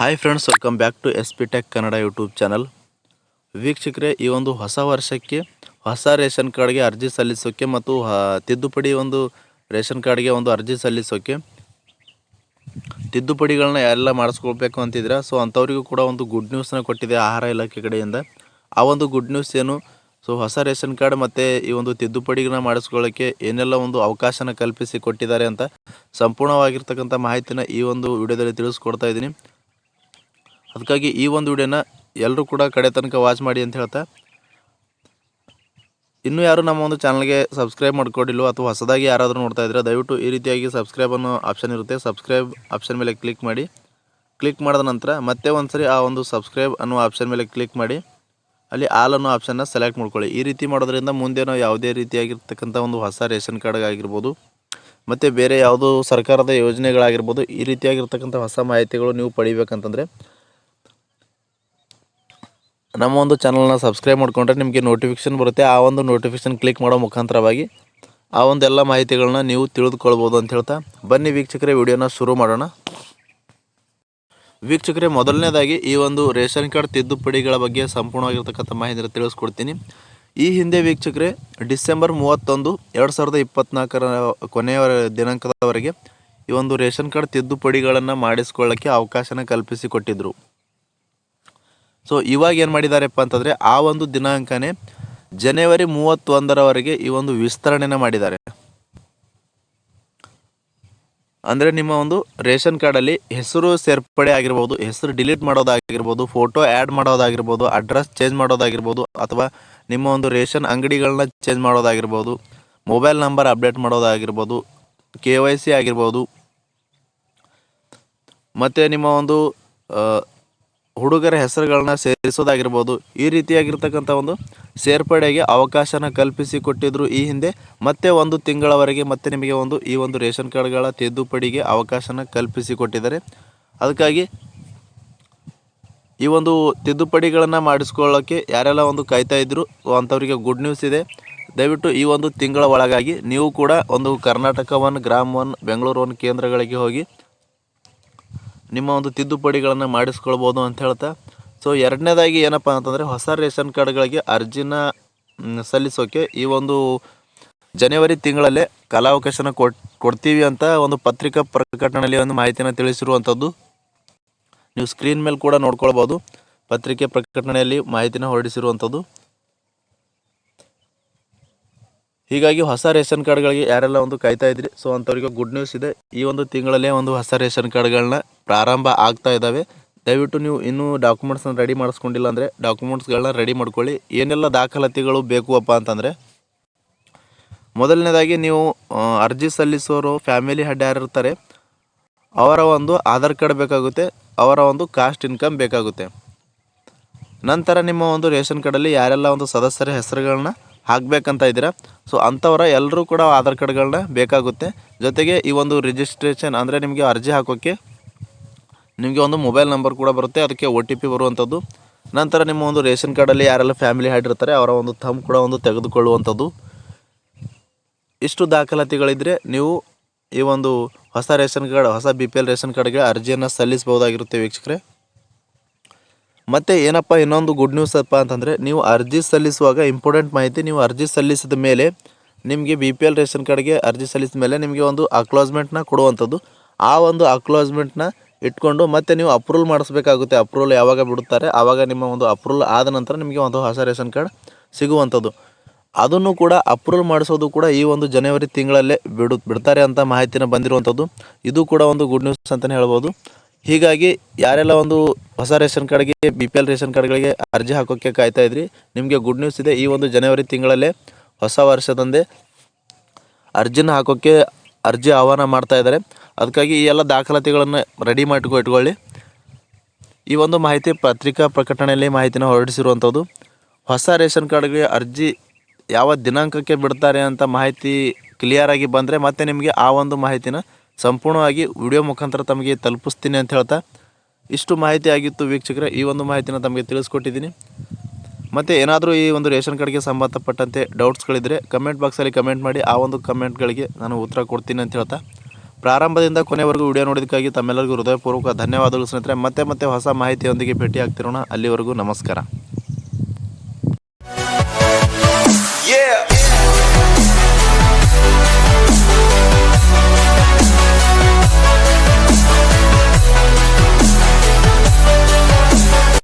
Hi friends, welcome back to S P tech Kannada YouTube channel. ವೀಕ್ಷಕರೇ, ಈ ಒಂದು ಹೊಸ ವರ್ಷಕ್ಕೆ ಹೊಸ ರೇಷನ್ ಕಾರ್ಡ್ಗೆ ಅರ್ಜಿ ಸಲ್ಲಿಸೋಕ್ಕೆ ಮತ್ತು ತಿದ್ದುಪಡಿ ಒಂದು ರೇಷನ್ ಕಾರ್ಡ್ಗೆ ಒಂದು ಅರ್ಜಿ ಸಲ್ಲಿಸೋಕ್ಕೆ ತಿದ್ದುಪಡಿಗಳನ್ನ ಎಲ್ಲ ಮಾಡಿಸ್ಕೊಳ್ಬೇಕು ಅಂತಿದ್ರೆ ಸೊ ಅಂಥವರಿಗೂ ಕೂಡ ಒಂದು ಗುಡ್ ನ್ಯೂಸ್ನ ಕೊಟ್ಟಿದೆ ಆಹಾರ ಇಲಾಖೆ ಕಡೆಯಿಂದ. ಆ ಒಂದು ಗುಡ್ ನ್ಯೂಸ್ ಏನು, ಸೊ ಹೊಸ ರೇಷನ್ ಕಾರ್ಡ್ ಮತ್ತು ಈ ಒಂದು ತಿದ್ದುಪಡಿಗಳನ್ನ ಮಾಡಿಸ್ಕೊಳ್ಳೋಕ್ಕೆ ಏನೆಲ್ಲ ಒಂದು ಅವಕಾಶನ ಕಲ್ಪಿಸಿ ಕೊಟ್ಟಿದ್ದಾರೆ ಅಂತ ಸಂಪೂರ್ಣವಾಗಿರ್ತಕ್ಕಂಥ ಮಾಹಿತಿನ ಈ ಒಂದು ವಿಡಿಯೋದಲ್ಲಿ ತಿಳಿಸ್ಕೊಡ್ತಾ ಇದ್ದೀನಿ. ಅದಕ್ಕಾಗಿ ಈ ಒಂದು ವಿಡಿಯೋನ ಎಲ್ಲರೂ ಕೂಡ ಕಡೆ ತನಕ ವಾಚ್ ಮಾಡಿ ಅಂತ ಹೇಳ್ತಾ, ಇನ್ನೂ ಯಾರು ನಮ್ಮ ಒಂದು ಚಾನಲ್ಗೆ ಸಬ್ಸ್ಕ್ರೈಬ್ ಮಾಡ್ಕೊಂಡಿಲ್ಲೋ ಅಥವಾ ಹೊಸದಾಗಿ ಯಾರಾದರೂ ನೋಡ್ತಾ ಇದ್ದರೆ ದಯವಿಟ್ಟು ಈ ರೀತಿಯಾಗಿ ಸಬ್ಸ್ಕ್ರೈಬ್ ಅನ್ನೋ ಆಪ್ಷನ್ ಇರುತ್ತೆ, ಸಬ್ಸ್ಕ್ರೈಬ್ ಆಪ್ಷನ್ ಮೇಲೆ ಕ್ಲಿಕ್ ಮಾಡಿ. ಕ್ಲಿಕ್ ಮಾಡಿದ ನಂತರ ಮತ್ತೆ ಒಂದ್ಸರಿ ಆ ಒಂದು ಸಬ್ಸ್ಕ್ರೈಬ್ ಅನ್ನೋ ಆಪ್ಷನ್ ಮೇಲೆ ಕ್ಲಿಕ್ ಮಾಡಿ ಅಲ್ಲಿ ಆಲ್ ಅನ್ನೋ ಆಪ್ಷನ್ನ ಸೆಲೆಕ್ಟ್ ಮಾಡ್ಕೊಳ್ಳಿ. ಈ ರೀತಿ ಮಾಡೋದ್ರಿಂದ ಮುಂದೆ ನಾವು ಯಾವುದೇ ರೀತಿಯಾಗಿರ್ತಕ್ಕಂಥ ಒಂದು ಹೊಸ ರೇಷನ್ ಕಾರ್ಡ್ ಆಗಿರ್ಬೋದು ಮತ್ತು ಬೇರೆ ಯಾವುದೋ ಸರ್ಕಾರದ ಯೋಜನೆಗಳಾಗಿರ್ಬೋದು, ಈ ರೀತಿಯಾಗಿರ್ತಕ್ಕಂಥ ಹೊಸ ಮಾಹಿತಿಗಳು ನೀವು ಪಡಿಬೇಕಂತಂದರೆ ನಮ್ಮ ಒಂದು ಚಾನಲ್ನ ಸಬ್ಸ್ಕ್ರೈಬ್ ಮಾಡಿಕೊಂಡ್ರೆ ನಿಮಗೆ ನೋಟಿಫಿಕೇಷನ್ ಬರುತ್ತೆ. ಆ ಒಂದು ನೋಟಿಫಿಕೇಷನ್ ಕ್ಲಿಕ್ ಮಾಡೋ ಮುಖಾಂತರವಾಗಿ ಆ ಒಂದು ಎಲ್ಲ ಮಾಹಿತಿಗಳನ್ನ ನೀವು ತಿಳಿದುಕೊಳ್ಬೋದು ಅಂತ ಹೇಳ್ತಾ, ಬನ್ನಿ ವೀಕ್ಷಕರೇ ವಿಡಿಯೋನ ಶುರು ಮಾಡೋಣ. ವೀಕ್ಷಕರೇ, ಮೊದಲನೇದಾಗಿ ಈ ಒಂದು ರೇಷನ್ ಕಾರ್ಡ್ ತಿದ್ದುಪಡಿಗಳ ಬಗ್ಗೆ ಸಂಪೂರ್ಣವಾಗಿರ್ತಕ್ಕಂಥ ಮಾಹಿತಿಯನ್ನು ತಿಳಿಸ್ಕೊಡ್ತೀನಿ. ಈ ಹಿಂದೆ ವೀಕ್ಷಕರೇ ಡಿಸೆಂಬರ್ 31, 2024 ಕೊನೆಯ ದಿನಾಂಕದವರೆಗೆ ಈ ಒಂದು ರೇಷನ್ ಕಾರ್ಡ್ ತಿದ್ದುಪಡಿಗಳನ್ನು ಮಾಡಿಸ್ಕೊಳ್ಳೋಕ್ಕೆ ಅವಕಾಶನ ಕಲ್ಪಿಸಿಕೊಟ್ಟಿದ್ದರು. ಸೊ ಇವಾಗ ಏನು ಮಾಡಿದ್ದಾರಪ್ಪ ಅಂತಂದರೆ ಆ ಒಂದು ದಿನಾಂಕನೇ ಜನವರಿ 31ರವರೆಗೆ ಈ ಒಂದು ವಿಸ್ತರಣೆನ ಮಾಡಿದ್ದಾರೆ. ಅಂದರೆ ನಿಮ್ಮ ಒಂದು ರೇಷನ್ ಕಾರ್ಡಲ್ಲಿ ಹೆಸರು ಸೇರ್ಪಡೆ ಆಗಿರ್ಬೋದು, ಹೆಸರು ಡಿಲೀಟ್ ಮಾಡೋದಾಗಿರ್ಬೋದು, ಫೋಟೋ ಆ್ಯಡ್ ಮಾಡೋದಾಗಿರ್ಬೋದು, ಅಡ್ರೆಸ್ ಚೇಂಜ್ ಮಾಡೋದಾಗಿರ್ಬೋದು, ಅಥವಾ ನಿಮ್ಮ ಒಂದು ರೇಷನ್ ಅಂಗಡಿಗಳನ್ನ ಚೇಂಜ್ ಮಾಡೋದಾಗಿರ್ಬೋದು, ಮೊಬೈಲ್ ನಂಬರ್ ಅಪ್ಡೇಟ್ ಮಾಡೋದಾಗಿರ್ಬೋದು, KYC ಆಗಿರ್ಬೋದು, ಮತ್ತು ನಿಮ್ಮ ಒಂದು ಹುಡುಗರ ಹೆಸರುಗಳನ್ನ ಸೇರಿಸೋದಾಗಿರ್ಬೋದು, ಈ ರೀತಿಯಾಗಿರ್ತಕ್ಕಂಥ ಒಂದು ಸೇರ್ಪಡೆಗೆ ಅವಕಾಶನ ಕಲ್ಪಿಸಿಕೊಟ್ಟಿದ್ರು ಈ ಹಿಂದೆ. ಮತ್ತೆ 1 ತಿಂಗಳವರೆಗೆ ಮತ್ತೆ ನಿಮಗೆ ಈ ಒಂದು ರೇಷನ್ ಕಾರ್ಡ್ಗಳ ತಿದ್ದುಪಡಿಗೆ ಅವಕಾಶನ ಕಲ್ಪಿಸಿಕೊಟ್ಟಿದ್ದಾರೆ. ಅದಕ್ಕಾಗಿ ಈ ಒಂದು ತಿದ್ದುಪಡಿಗಳನ್ನು ಮಾಡಿಸ್ಕೊಳ್ಳೋಕ್ಕೆ ಯಾರೆಲ್ಲ ಕಾಯ್ತಾ ಇದ್ರು ಅಂಥವರಿಗೆ ಗುಡ್ ನ್ಯೂಸ್ ಇದೆ. ದಯವಿಟ್ಟು ಈ ಒಂದು ತಿಂಗಳ ಒಳಗಾಗಿ ನೀವು ಕೂಡ ಕರ್ನಾಟಕ 1, ಗ್ರಾಮ 1, ಬೆಂಗಳೂರು 1 ಕೇಂದ್ರಗಳಿಗೆ ಹೋಗಿ ನಿಮ್ಮ ಒಂದು ತಿದ್ದುಪಡಿಗಳನ್ನು ಮಾಡಿಸ್ಕೊಳ್ಬೋದು ಅಂತ ಹೇಳ್ತಾ, ಸೊ ಎರಡನೇದಾಗಿ ಏನಪ್ಪ ಅಂತಂದರೆ ಹೊಸ ರೇಷನ್ ಕಾರ್ಡ್ಗಳಿಗೆ ಅರ್ಜಿನ ಸಲ್ಲಿಸೋಕ್ಕೆ ಈ ಒಂದು ಜನವರಿ ತಿಂಗಳಲ್ಲೇ ಕಾಲಾವಕಾಶನ ಕೊಡ್ತೀವಿ ಅಂತ ಒಂದು ಪತ್ರಿಕಾ ಪ್ರಕಟಣೆಯಲ್ಲಿ ಒಂದು ಮಾಹಿತಿನ ತಿಳಿಸಿರುವಂಥದ್ದು ನೀವು ಸ್ಕ್ರೀನ್ ಮೇಲೆ ಕೂಡ ನೋಡ್ಕೊಳ್ಬೋದು. ಪತ್ರಿಕೆ ಪ್ರಕಟಣೆಯಲ್ಲಿ ಮಾಹಿತಿನ ಹೊರಡಿಸಿರುವಂಥದ್ದು. ಹೀಗಾಗಿ ಹೊಸ ರೇಷನ್ ಕಾರ್ಡ್ಗಳಿಗೆ ಯಾರೆಲ್ಲ ಕಾಯ್ತಾ ಇದ್ರಿ ಸೊ ಅಂಥವ್ರಿಗೆ ಗುಡ್ ನ್ಯೂಸ್ ಇದೆ. ಈ ಒಂದು ತಿಂಗಳಲ್ಲೇ ಹೊಸ ರೇಷನ್ ಕಾರ್ಡ್ಗಳನ್ನ ಪ್ರಾರಂಭ ಆಗ್ತಾ ಇದ್ದಾವೆ. ದಯವಿಟ್ಟು ನೀವು ಇನ್ನೂ ಡಾಕ್ಯುಮೆಂಟ್ಸ್ನ ರೆಡಿ ಮಾಡಿಸ್ಕೊಂಡಿಲ್ಲ ಅಂದರೆ ಡಾಕ್ಯುಮೆಂಟ್ಸ್ಗಳನ್ನ ರೆಡಿ ಮಾಡ್ಕೊಳ್ಳಿ. ಏನೆಲ್ಲ ದಾಖಲಾತಿಗಳು ಬೇಕು ಅಪ್ಪ ಅಂತಂದರೆ, ಮೊದಲನೇದಾಗಿ ನೀವು ಅರ್ಜಿ ಸಲ್ಲಿಸೋರು ಫ್ಯಾಮಿಲಿ ಹೆಡ್ ಯಾರಿರ್ತಾರೆ ಅವರ ಆಧಾರ್ ಕಾರ್ಡ್ ಬೇಕಾಗುತ್ತೆ, ಅವರ ಕಾಸ್ಟ್ ಇನ್ಕಮ್ ಬೇಕಾಗುತ್ತೆ. ನಂತರ ನಿಮ್ಮ ರೇಷನ್ ಕಾರ್ಡಲ್ಲಿ ಯಾರೆಲ್ಲ ಸದಸ್ಯರ ಹೆಸರುಗಳನ್ನ ಹಾಕಬೇಕಂತ ಇದ್ದೀರಾ ಸೊ ಅಂಥವರ ಎಲ್ಲರೂ ಕೂಡ ಆಧಾರ್ ಕಾರ್ಡ್ಗಳನ್ನ ಬೇಕಾಗುತ್ತೆ. ಜೊತೆಗೆ ಈ ರಿಜಿಸ್ಟ್ರೇಷನ್ ಅಂದರೆ ನಿಮಗೆ ಅರ್ಜಿ ಹಾಕೋಕ್ಕೆ ನಿಮಗೆ ಮೊಬೈಲ್ ನಂಬರ್ ಕೂಡ ಬರುತ್ತೆ, ಅದಕ್ಕೆ OTP ಬರುವಂಥದ್ದು. ನಂತರ ನಿಮ್ಮ ರೇಷನ್ ಕಾರ್ಡಲ್ಲಿ ಯಾರೆಲ್ಲ ಫ್ಯಾಮಿಲಿ ಹೆಡ್ ಇರ್ತಾರೆ ಅವರ ಥಂಬ್ ಕೂಡ ತೆಗೆದುಕೊಳ್ಳುವಂಥದ್ದು. ಇಷ್ಟು ದಾಖಲಾತಿಗಳಿದ್ದರೆ ನೀವು ಈ ಹೊಸ ರೇಷನ್ ಕಾರ್ಡ್, ಹೊಸ BPL ರೇಷನ್ ಕಾರ್ಡ್ಗೆ ಅರ್ಜಿಯನ್ನು ಸಲ್ಲಿಸಬಹುದಾಗಿರುತ್ತೆ ವೀಕ್ಷಕರೇ. ಮತ್ತು ಏನಪ್ಪ ಇನ್ನೊಂದು ಗುಡ್ ನ್ಯೂಸ್ ಅಪ್ಪ ಅಂತಂದರೆ, ನೀವು ಅರ್ಜಿ ಸಲ್ಲಿಸುವಾಗ ಇಂಪಾರ್ಟೆಂಟ್ ಮಾಹಿತಿ, ನೀವು ಅರ್ಜಿ ಸಲ್ಲಿಸಿದ ಮೇಲೆ ನಿಮಗೆ BPL ರೇಷನ್ ಕಾರ್ಡ್ಗೆ ಅರ್ಜಿ ಸಲ್ಲಿಸಿದ ಮೇಲೆ ನಿಮಗೆ ಅಕ್ಲಾಸ್ಮೆಂಟ್ನ ಕೊಡುವಂಥದ್ದು. ಆ ಅಕ್ಲಾಸ್ಮೆಂಟ್ನ ಇಟ್ಕೊಂಡು ಮತ್ತೆ ನೀವು ಅಪ್ರೂವಲ್ ಮಾಡಿಸ್ಬೇಕಾಗುತ್ತೆ. ಅಪ್ರೂವಲ್ ಯಾವಾಗ ಬಿಡುತ್ತಾರೆ ಆವಾಗ ನಿಮ್ಮ ಅಪ್ರೂವಲ್ ಆದ ನಂತರ ನಿಮಗೆ ಹೊಸ ರೇಷನ್ ಕಾರ್ಡ್ ಸಿಗುವಂಥದ್ದು. ಅದನ್ನು ಕೂಡ ಅಪ್ರೂವಲ್ ಮಾಡಿಸೋದು ಕೂಡ ಈ ಜನವರಿ ತಿಂಗಳಲ್ಲೇ ಬಿಡ್ತಾರೆ ಅಂತ ಮಾಹಿತಿನ ಬಂದಿರುವಂಥದ್ದು. ಇದು ಕೂಡ ಗುಡ್ ನ್ಯೂಸ್ ಅಂತಲೇ ಹೇಳ್ಬೋದು. ಹೀಗಾಗಿ ಯಾರೆಲ್ಲ ಹೊಸ ರೇಷನ್ ಕಾರ್ಡ್ಗೆ BPL ರೇಷನ್ ಕಾರ್ಡ್ಗಳಿಗೆ ಅರ್ಜಿ ಹಾಕೋಕ್ಕೆ ಕಾಯ್ತಾ ಇದ್ರಿ, ನಿಮಗೆ ಗುಡ್ ನ್ಯೂಸ್ ಇದೆ. ಈ ಜನವರಿ ತಿಂಗಳಲ್ಲೇ ಹೊಸ ವರ್ಷದಂದೇ ಅರ್ಜಿನ ಹಾಕೋಕ್ಕೆ ಅರ್ಜಿ ಆಹ್ವಾನ ಮಾಡ್ತಾ ಇದ್ದಾರೆ. ಅದಕ್ಕಾಗಿ ಈ ಎಲ್ಲ ದಾಖಲಾತಿಗಳನ್ನು ರೆಡಿ ಇಟ್ಕೊಳ್ಳಿ. ಈ ಮಾಹಿತಿ ಪತ್ರಿಕಾ ಪ್ರಕಟಣೆಯಲ್ಲಿ ಮಾಹಿತಿನ ಹೊರಡಿಸಿರುವಂಥದ್ದು. ಹೊಸ ರೇಷನ್ ಕಾರ್ಡ್ಗೆ ಅರ್ಜಿ ಯಾವ ದಿನಾಂಕಕ್ಕೆ ಬಿಡ್ತಾರೆ ಅಂತ ಮಾಹಿತಿ ಕ್ಲಿಯರಾಗಿ ಬಂದರೆ ಮತ್ತೆ ನಿಮಗೆ ಆ ಮಾಹಿತಿನ ಸಂಪೂರ್ಣವಾಗಿ ವಿಡಿಯೋ ಮುಖಾಂತರ ತಮಗೆ ತಲುಪಿಸ್ತೀನಿ ಅಂತ ಹೇಳ್ತಾ, ಇಷ್ಟು ಮಾಹಿತಿ ಆಗಿತ್ತು ವೀಕ್ಷಕರೇ. ಈ ಮಾಹಿತಿನ ತಮಗೆ ತಿಳಿಸ್ಕೊಟ್ಟಿದ್ದೀನಿ. ಮತ್ತು ಏನಾದರೂ ಈ ರೇಷನ್ ಕಾರ್ಡ್ಗೆ ಸಂಬಂಧಪಟ್ಟಂತೆ ಡೌಟ್ಸ್ಗಳಿದ್ದರೆ ಕಮೆಂಟ್ ಬಾಕ್ಸಲ್ಲಿ ಕಮೆಂಟ್ ಮಾಡಿ, ಆ ಕಮೆಂಟ್ಗಳಿಗೆ ನಾನು ಉತ್ತರ ಕೊಡ್ತೀನಿ ಅಂತ ಹೇಳ್ತಾ, ಪ್ರಾರಂಭದಿಂದ ಕೊನೆವರೆಗೂ ವಿಡಿಯೋ ನೋಡೋದಕ್ಕಾಗಿ ತಮ್ಮೆಲ್ಲರಿಗೂ ಹೃದಯಪೂರ್ವಕ ಧನ್ಯವಾದಗಳು ಸ್ನೇಹಿತರೆ. ಮತ್ತೆ ಹೊಸ ಮಾಹಿತಿಯೊಂದಿಗೆ ಭೇಟಿ ಆಗ್ತಿರೋಣ. ಅಲ್ಲಿವರೆಗೂ ನಮಸ್ಕಾರ. Yeah.